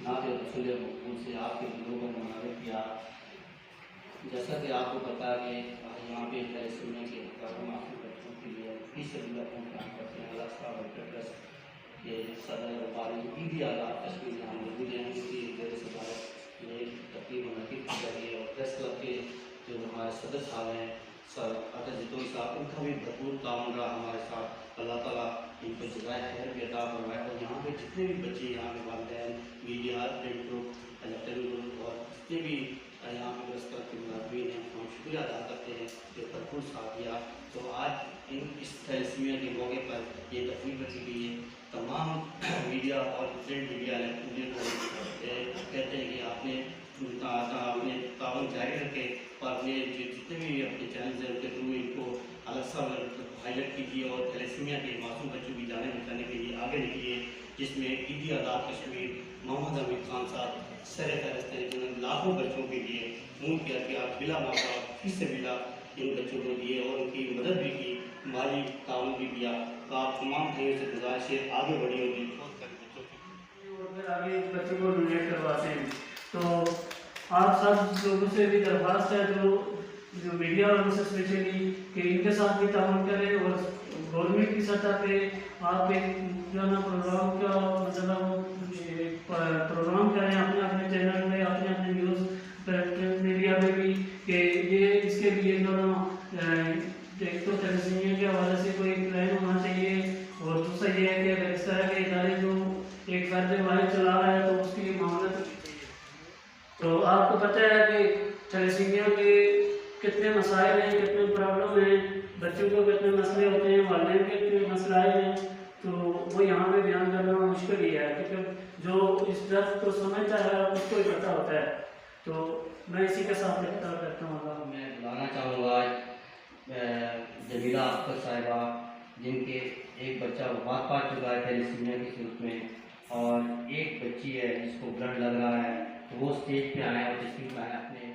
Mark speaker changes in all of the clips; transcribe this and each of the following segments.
Speaker 1: نعت رسول مقبول سے آپ کے دلوں کو منور کیا۔ جیسا کہ آپ کو پتا ہے کہ یہاں پہ سننے کے معافی بچوں کے لیے اس اپنا کام کرتے ہیں اللہ صاحب ٹرسٹ کے صدر وباری عیدی اعلیٰ کشمیر یہاں موجود ہیں، ان کی زیر صدارت یہ تقریب منعقد کی جا رہی ہے، اور پریس کلب کے جو ہمارے صدر صاحب ہیں سر عطا جتوئی صاحب، ان کا بھی بھرپور تعاون رہا ہمارے ساتھ۔ اللہ تعالیٰ ان کو جزائے خیر بھی عطا فرمائے، اور یہاں پہ جتنے بھی بچے یہاں کے والدین media print group electronic group اور جتنے بھی یہاں پہ پریس کلب کے ملازمین ہیں، ہم شکریہ ادا کرتے ہیں کہ بھرپور ساتھ دیا۔ تو آج اس تھیلیسیمیا کے موقع پر یہ تقریب رکھی گئی ہے۔ تمام میڈیا اور پرنٹ میڈیا الیکٹرانک کو کہتے ہیں کہ آپ نے اپنے تعاون جاری رکھے، اور اپنے جتنے بھی اپنے چینلز ہیں ان کے تھرو ان کو الگ سا ہائی لائٹ کیجیے، اور تھیلیسیمیا کے معصوم بچوں کی جانیں بچانے کے لیے آگے نکلیے، جس میں عیدی اعلیٰ کشمیر محمد حمید خان صاحب سر فہرست ہیں، جنہوں نے لاکھوں بچوں کے لیے خون کے احتیاط بلا معاملہ فی سبیل ان بچوں کو دیے، اور ان کی مدد بھی کی، مالی تعاون بھی کیا۔ تو آپ تمام بھائیوں سے گزارش ہے آگے بڑھیے اور
Speaker 2: اگر آگے بچوں کو ڈونیٹ کرواتے ہیں تو آپ سب لوگوں سے بھی درخواست ہے جو میڈیا والوں سے اسپیشلی کہ ان کے ساتھ بھی تعاون کریں، اور گورنمنٹ کی سطح پہ آپ ایک جو ہے نا پروگرام کا مطلب پروگرام کریں اپنے اپنے چینل میں، اپنے اپنے نیوز میڈیا میں بھی، کہ یہ اس کے لیے جو نا ایک تو تھیلیسیمیا کے حوالے سے کوئی پلان ہونا چاہیے، اور دوسرا یہ ہے کہ اگر اس طرح کے ادارے جو ایک فرد واحد چلا رہا ہے تو اس کی معاملت ہونی چاہیے۔ تو آپ کو پتہ ہے کہ تھیلیسیمیا کے کتنے مسائل ہیں، کتنے پرابلم ہیں، بچوں کو کتنے مسئلے ہوتے ہیں، والدین کے کتنے مسائل ہیں، تو وہ یہاں پہ بیان کرنا مشکل ہی ہے، کیونکہ جو اس درد کو سمجھتا ہے اس کو ہی پتہ ہوتا ہے۔ تو میں اسی کے ساتھ اختیار کرتا ہوں۔
Speaker 1: میں بلانا چاہوں گا جمیلہ اختر صاحبہ، جن کے ایک بچہ وفات پا چکا ہے تھیلیسیمیا کی صورت میں، اور ایک بچی ہے جس کو بلڈ لگ رہا ہے، تو وہ اسٹیج پہ آئے اور تشریف لائے اپنے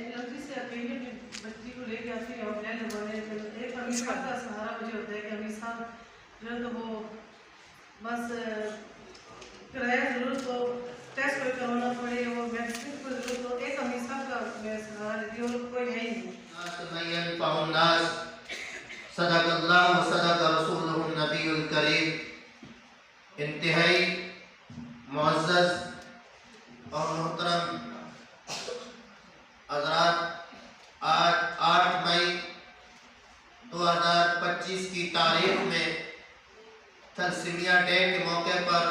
Speaker 3: جلدی سے اکیلے بچی کو لے کے آتی ہے، اور لگوانے ایک امیر صاحب کا سہارا مجھے ہوتا ہے کہ امیر صاحب جو ہے تو وہ بس کرایہ ضرورت ہو، ٹیسٹ کوئی کروانا پڑے، اور میڈیسن کو ضرورت ہو، ایک امیر صاحب کا میں سہارا لیتی ہوں، اور کوئی ہے ہی نہیں۔
Speaker 4: صدق اللہ و صدق رسولہ النبی الکریم۔ انتہائی معزز اور محترم حضرات، آج 8 مئی 2025 کی تاریخ میں تھیلیسیمیا ڈے کے موقع پر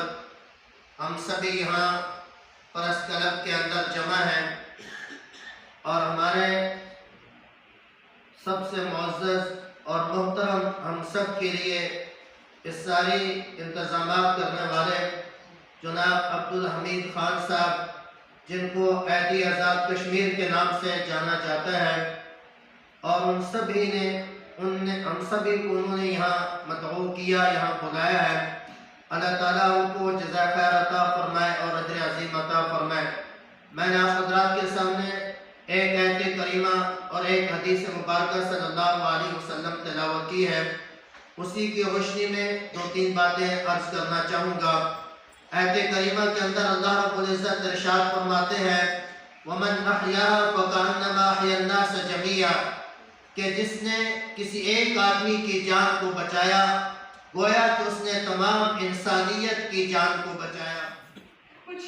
Speaker 4: ہم سبھی یہاں پریس کلب کے اندر جمع ہیں، اور ہمارے سب سے معزز اور محترم ہم سب کے لیے اس ساری انتظامات کرنے والے جناب عبدالحمید خان صاحب، جن کو قیدی آزاد کشمیر کے نام سے جانا جاتا ہے، اور ہم سبھی کو انہوں نے یہاں مدعو کیا، یہاں بلایا ہے۔ اللہ تعالیٰ ان کو جزائے خیر عطا فرمائے اور اجر عظیم عطا فرمائے۔ میں نے آپ حضرات کے سامنے ایک آیت کریمہ اور ایک حدیث مبارکہ صلی اللہ علیہ وسلم تلاوت کی ہے، اسی کی روشنی میں 2-3 باتیں عرض کرنا چاہوں گا۔ آیت کریمہ کے اندر اللہ رب العزت ارشاد فرماتے ہیں وَمَنْ أَحْيَاهَا فَكَأَنَّمَا أَحْيَا النَّاسَ جَمِيعًا، کہ جس نے کسی ایک آدمی کی جان کو بچایا گویا کہ اس نے تمام انسانیت کی جان کو بچایا۔
Speaker 5: کچھ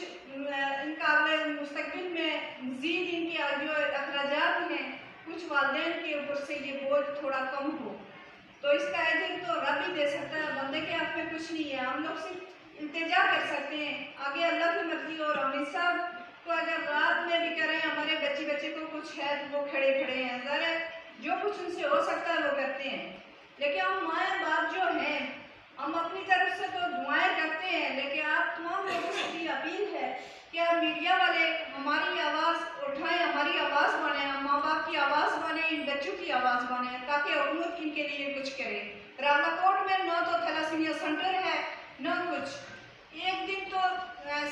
Speaker 5: ان کا مستقبل میں مزید ان کے جو اخراجات ہیں، کچھ والدین کے اوپر سے یہ بوجھ تھوڑا کم ہو، تو اس کا اجر تو رب ہی دے سکتا ہے، بندے کے ہاتھ میں کچھ نہیں ہے۔ ہم لوگ صرف التجا کر سکتے ہیں، آگے اللہ کی مرضی، اور امیر صاحب کو اگر رات میں بھی کریں، ہمارے بچے کو کچھ ہے تو وہ کھڑے ہیں، ذرا جو کچھ ان سے ہو سکتا ہے وہ کرتے ہیں۔ لیکن ہم مائیں باپ جو ہیں، ہم اپنی طرف سے تو دعائیں کرتے ہیں، لیکن آپ تمام لوگوں سے بھی اپیل ہے کہ آپ میڈیا والے ہماری آواز اٹھائیں، ہماری آواز بنیں، ہم ماں باپ کی آواز بنیں، ان بچوں کی آواز بنیں، تاکہ حکومت ان کے لیے کچھ کرے۔ راولہ کوٹ میں نہ تو تھیلیسیمیا سینٹر ہے نہ کچھ۔ ایک دن تو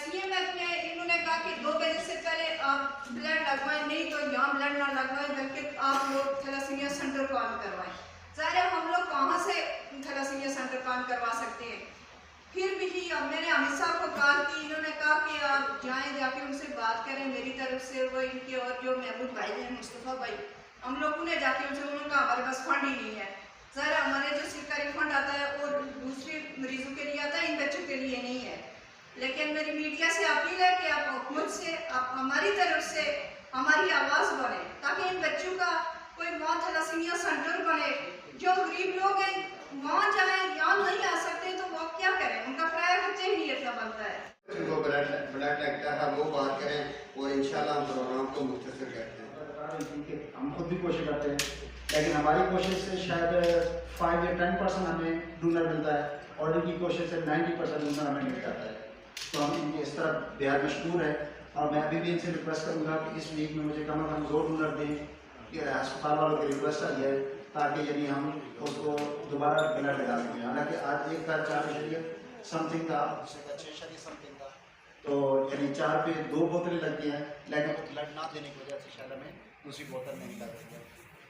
Speaker 5: سی ایم ایف میں انہوں نے کہا کہ 2 بجے سے پہلے آپ بلڈ لگوائیں، نہیں تو یہاں بلڈ نہ لگوائیں بلکہ آپ لوگ تھیلیسیمیا سینٹر کو آن کروائیں۔ ظاہر ہے ہم لوگ کہاں سے تھیلاسیمیا سینٹر کام کروا سکتے ہیں. پھر بھی میں نے حامد صاحب کو کال کی, انہوں نے کہا کہ آپ جائیں جا کے ان سے بات کریں میری طرف سے, وہ ان کے اور جو محمود بھائی ہیں مصطفیٰ بھائی, ہم لوگوں نے جا کے ان سے, انہوں نے کہا ہمارے پاس فنڈ ہی نہیں ہے. ظاہر ہمارے جو سرکاری فنڈ آتا ہے وہ دوسرے مریضوں کے لیے آتا ہے, ان بچوں کے لیے نہیں ہے. لیکن میری میڈیا سے اپیل ہے کہ آپ حکومت سے, آپ ہماری طرف سے ہماری آواز بنیں تاکہ ان بچوں کا کوئی وہاں تھیلاسیمیا سینٹر بنے. جو غریب لوگ ہیں وہاں جائیں, یہاں نہیں آ سکتے تو وہ کیا کریں, ان کا کرایہ خرچہ ہی نہیں اتنا بنتا ہے.
Speaker 4: جن کو بلڈ لگتا ہے وہ بات کریں اور انشاءاللہ ہم پروگرام کو مختصر کرتے ہیں.
Speaker 6: ہم خود بھی کوشش کرتے ہیں لیکن ہماری کوشش سے شاید 5 یا 10% ہمیں ڈونر ملتا ہے اور ان کی کوشش سے 90% ڈونر ہمیں مل جاتا ہے. تو ہم ان کی اس طرح بہت مشکور ہیں اور میں ابھی بھی ان سے ریکویسٹ کروں گا کہ اس ویک میں مجھے کم از کم 2 ڈونر دیں. یہ ہسپتال والوں کی ریکویسٹ آئی ہے تاکہ یعنی ہم اس کو دوبارہ بلڈ لگا سکیں. حالانکہ آج ایک کا 4 سمتھنگ تھا, 6 سمتھنگ تھا, تو یعنی 4 پہ 2 بوتلیں لگتی ہیں, لیکن بلڈ نہ دینے کی وجہ سے شاید ہمیں دوسری بوتل نہیں لگ رہی ہے.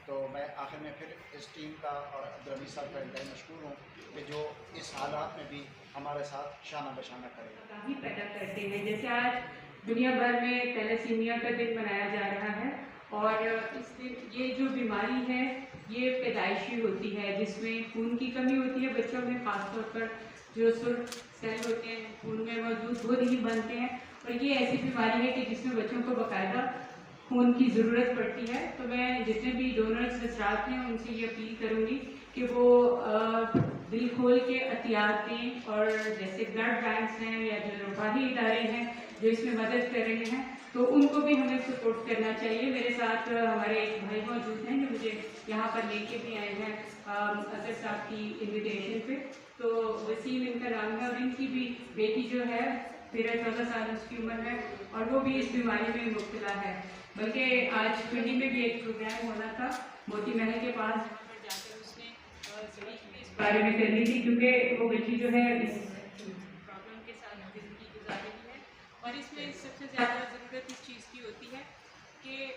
Speaker 6: تو میں آخر میں پھر اس ٹیم کا اور عبدالرحمید صاحب کا انتہائی مشکور ہوں کہ جو اس حالات میں بھی ہمارے ساتھ شانہ بشانہ کرے.
Speaker 7: کافی پیدا کرتے ہیں. جیسے آج دنیا بھر میں تھیلاسیمیا کا دن منایا جا رہا ہے اور اس دن یہ جو بیماری ہے یہ پیدائشی ہوتی ہے جس میں خون کی کمی ہوتی ہے بچوں میں, خاص طور پر جو سرخ سیل ہوتے ہیں خون میں موجود وہ نہیں بنتے ہیں, اور یہ ایسی بیماری ہے کہ جس میں بچوں کو باقاعدہ خون کی ضرورت پڑتی ہے. تو میں جتنے بھی ڈونرز حضرات ہیں ان سے یہ اپیل کروں گی کہ وہ دل کھول کے عطیات دیں, اور جیسے بلڈ بینکس ہیں یا جو روحانی ادارے ہیں جو اس میں مدد کر رہے ہیں تو ان کو بھی ہمیں سپورٹ کرنا چاہیے. میرے ساتھ ہمارے ایک بھائی موجود ہیں جو مجھے یہاں پر لے کے بھی آئے ہیں اظہر صاحب کی انویٹیشن پہ. تو وسیم ان کا نام ہے اور ان کی بھی بیٹی جو ہے 13-14 سال اس کی عمر ہے اور وہ بھی اس بیماری میں مبتلا ہے. بلکہ آج پنڈی میں بھی ایک پروگرام ہونا تھا موتی محل کے پاس, جہاں پر جا کر اس نے اسپیچ بھی اس بارے میں کرنی تھی کیونکہ وہ بچی جو ہے اس پرابلم کے ساتھ زندگی گزار رہی ہے. اور اس میں سب سے زیادہ ضرورت اس چیز کی ہوتی ہے کہ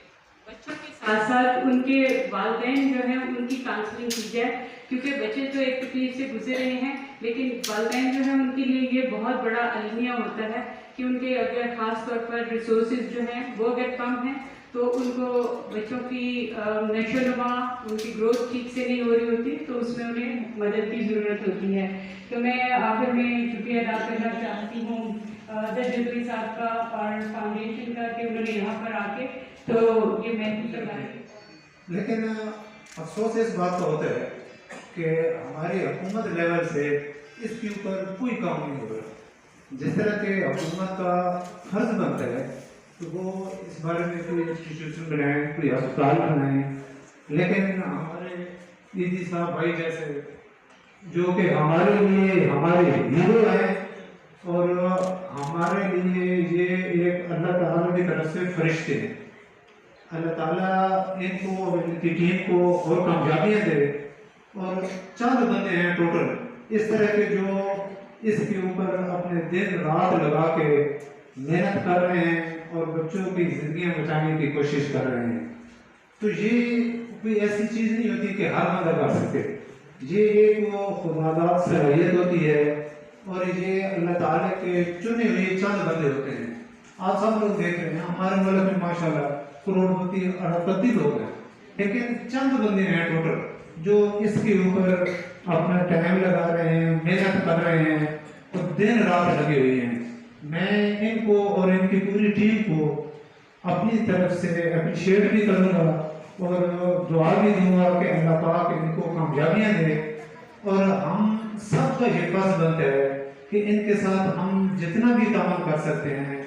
Speaker 7: بچوں کے ساتھ ساتھ ان کے والدین جو ہیں ان کی کاؤنسلنگ کی جائے, کیونکہ بچے تو ایک تکلیف سے گزر رہے ہیں لیکن والدین جو ہیں ان کے لیے یہ بہت بڑا المیہ ہوتا ہے کہ ان کے اگر خاص طور پر ریسورسز جو ہیں وہ اگر کم ہیں تو ان کو بچوں کی نشو و نما, ان کی گروتھ ٹھیک سے نہیں ہو رہی ہوتی تو اس میں انہیں مدد کی ضرورت ہوتی ہے. تو میں آخر میں شکریہ ادا کرنا چاہتی ہوں جبری صاحب کا اور فاؤنڈیشن کا کہ انہوں نے یہاں پر آ کے تو یہ محفوظ کروایا.
Speaker 8: لیکن افسوس اس بات کا ہوتا ہے کہ ہماری حکومت لیول سے اس کے اوپر کوئی کام نہیں ہو رہا. جس طرح کہ حکومت کا فرض بنتا ہے تو وہ اس بارے میں کوئی انسٹیٹیوشن بنائیں, کوئی ہسپتال بنائیں, لیکن ہمارے ایدی صاحب بھائی جیسے جو کہ ہمارے لیے ہمارے ہیرو ہیں اور ہمارے لیے یہ ایک اللہ تعالیٰ کی طرف سے فرشتے ہیں. اللہ تعالیٰ ان کو, ان کی ٹیم کو اور کامیابیاں دے. اور 4 بندے ہیں ٹوٹل اس طرح کے جو اس کے اوپر اپنے دن رات لگا کے محنت کر رہے ہیں اور بچوں کی زندگیاں بچانے کی کوشش کر رہے ہیں. تو یہ کوئی ایسی چیز نہیں ہوتی کہ ہر بندہ کر سکے. یہ ایک خداداد صلاحیت ہوتی ہے اور یہ اللہ تعالیٰ کے چنے ہوئے چند بندے ہوتے ہیں. آپ سب لوگ دیکھ رہے ہیں ہمارے ملک میں ماشاءاللہ کروڑپتی اربپتی لوگ ہیں, لیکن چند بندے ہیں ٹوٹل جو اس کے اوپر اپنا ٹائم لگا رہے ہیں, محنت کر رہے ہیں اور دن رات لگے ہوئے ہیں. میں ان کو اور ان کی پوری ٹیم کو اپنی طرف سے اپریشیٹ بھی کروں گا اور دعا بھی دوں گا کہ اللہ پاک ان کو کامیابیاں دے. اور ہم سب کا یہ فرض بنتا ہے کہ ان کے ساتھ ہم جتنا بھی تعاون کر سکتے ہیں,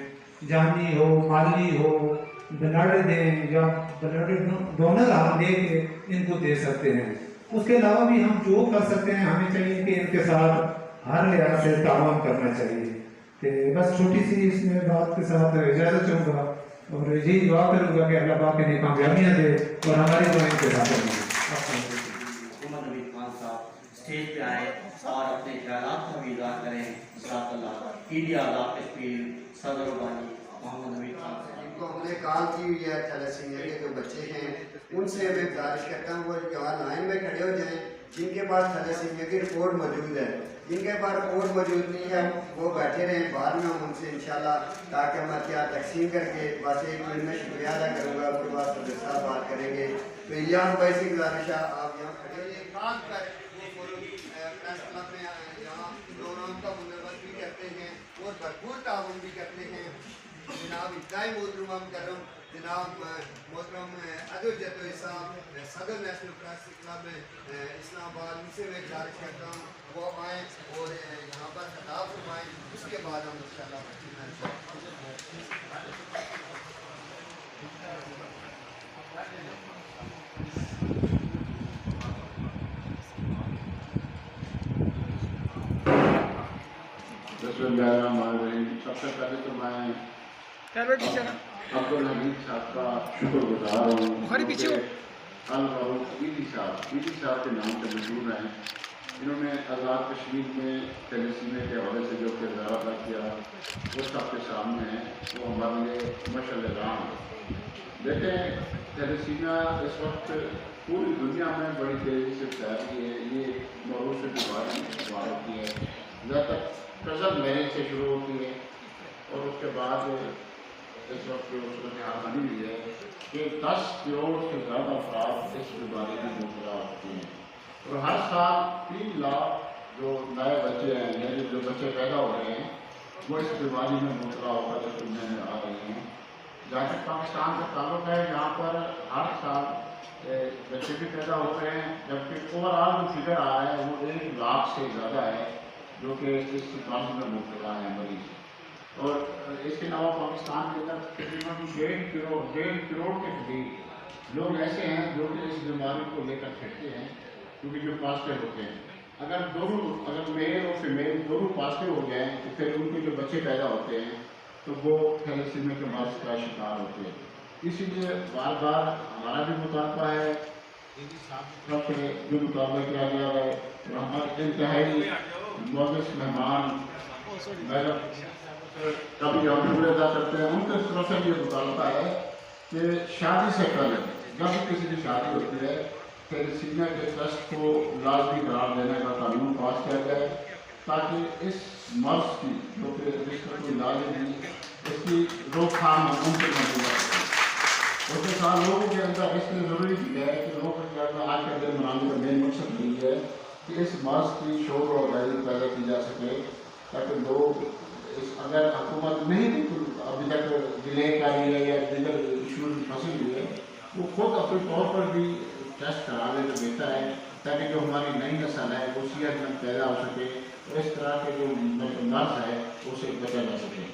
Speaker 8: جانی ہو, مالی ہو, بلڈ دیں یا بلڈ ڈونر ہم دے کے ان کو دے سکتے ہیں. اس کے علاوہ بھی ہم جو کر سکتے ہیں ہمیں چاہیے کہ ان کے ساتھ ہر لحاظ سے تعاون کرنا چاہیے. کہ بس چھوٹی سی اس میں بات کے ساتھ اجازت چاہوں گا اور یہی دعا کروں گا کہ اللہ پاک انہیں کامیابیاں دے اور ہماری دعائیں کے ساتھ
Speaker 1: محمد حمید خان صاحب اسٹیج پہ آئے اور اپنے خیالات کا بھی اظہار کریں. جزاک اللہ. ایڈی آداب تشکیل صدر بانی محمد حمید خان صاحب.
Speaker 9: ان کو ہم نے کال کی ہوئی ہے تھیلاسیمیا کے جو بچے ہیں ان سے میں گزارش کرتا ہوں وہ یہاں لائن میں کھڑے ہو جائیں جن کے پاس تھیلیسیمیا کی رپورٹ موجود ہے، جن کے پاس رپورٹ موجود نہیں ہے وہ بیٹھے رہیں، بعد میں ہم ان سے انشاءاللہ تاکہ ہم احتیاط تقسیم کر کے بس ایک منٹ میں شکریہ ادا کروں گا، اس کے بعد صدر صاحب بات کریں گے۔ تو الیاس بھائی سے گزارش ہے آپ یہاں کھڑے ہوئے، خاص کر وہ پریس کلب میں یہاں پروگرام کا بندوبست بھی کرتے ہیں اور بھرپور تعاون بھی کرتے ہیں۔ جناب ابتدائی محترم مکرم جناب محترم عدل جتوئی صاحب صدر نیشنل پریس کلب اسلام آباد، ان سے میں گزارش کرتا ہوں وہ آئیں اور یہاں پر خطاب فرمائیں، اس کے بعد ہم انشاءاللہ
Speaker 10: بسم اللہ الرحمن الرحیم۔ سب سے پہلے تو میں عبدالحمید صاحب کا شکر گزار ہوں کہ المعروف عیدی صاحب کے نام سے مشہور ہیں۔ انہوں نے آزاد کشمیر میں تھیلیسیمیا کے حوالے سے جو کردار ادا کیا وہ سب کے سامنے ہے، وہ ہمارے لیے مشعل راہ ہے۔ دیکھیں تھیلیسیمیا اس وقت پوری دنیا میں بڑی تیزی سے پھیل رہی ہے، یہ موروث بیماری شمار ہوتی ہے، زیادہ تر کزن میرج سے شروع ہوتی ہے اور اس کے بعد اس وقت جو صورتحال بنی ہوئی ہے کہ 10 کروڑ سے زیادہ افراد اس بیماری میں مبتلا ہوتے ہیں اور ہر سال 3 لاکھ جو نئے بچے ہیں یعنی جو بچے پیدا ہو رہے ہیں وہ اس بیماری میں مبتلا ہو کر دنیا میں آ رہے ہیں۔ جہاں تک پاکستان کا تعلق ہے یہاں پر ہر سال بچے بھی پیدا ہو رہے ہیں، جبکہ اوور آل جو فگر آ رہا ہے وہ 1 لاکھ سے زیادہ ہے جو کہ اس بیماری میں مبتلا ہیں مریض۔ اور اس کے علاوہ پاکستان کے اندر تقریباً 1.5 کروڑ کے قریب لوگ ایسے ہیں جو کہ اس بیماری کو لے کر پھرتے ہیں کیونکہ جو پازیٹیو ہوتے ہیں۔ اگر میل اور فیمیل دونوں پازیٹیو ہو جائیں تو پھر ان کے جو بچے پیدا ہوتے ہیں تو وہ تھیلیسیمیا کے مرض کا شکار ہوتے ہیں۔ اسی لیے بار بار ہمارا بھی مطالبہ ہے جو مطالبہ کیا گیا ہے اور ہمارے انتہائی معزز مہمان میڈم کبھی ہم ادا کرتے ہیں، ان کی طرف سے یہ مطالبہ ہے کہ شادی سے پہلے جب کسی کی شادی ہوتی ہے تھیلیسیمیا کے ٹیسٹ کو لازمی قرار دینے کا قانون پاس کیا جائے تاکہ اس مرض کی جو کہ جس کا کوئی علاج نہیں اس کی روک تھام ممکن نہیں ہو سکتی۔ اس کے ساتھ لوگوں کے اندر اس لیے ضروری بھی ہے کہ لوگوں کے اندر آج کا دن منانے کا مین مقصد یہی ہے کہ اس مرض کی شور و آگاہی پیدا کی جا سکے تاکہ لوگ اگر حکومت نہیں بھی ابھی تک ڈیلے کر رہی ہے یا دیگر ایشوز میں پھنسی ہوئی ہے وہ خود اپنے طور پر بھی ٹیسٹ کرا لے تو بہتر ہے تاکہ جو ہماری نئی نسل ہے وہ صحت مند پیدا ہو سکے اور اس طرح کے جو مرض ہے اسے بچا جا سکے۔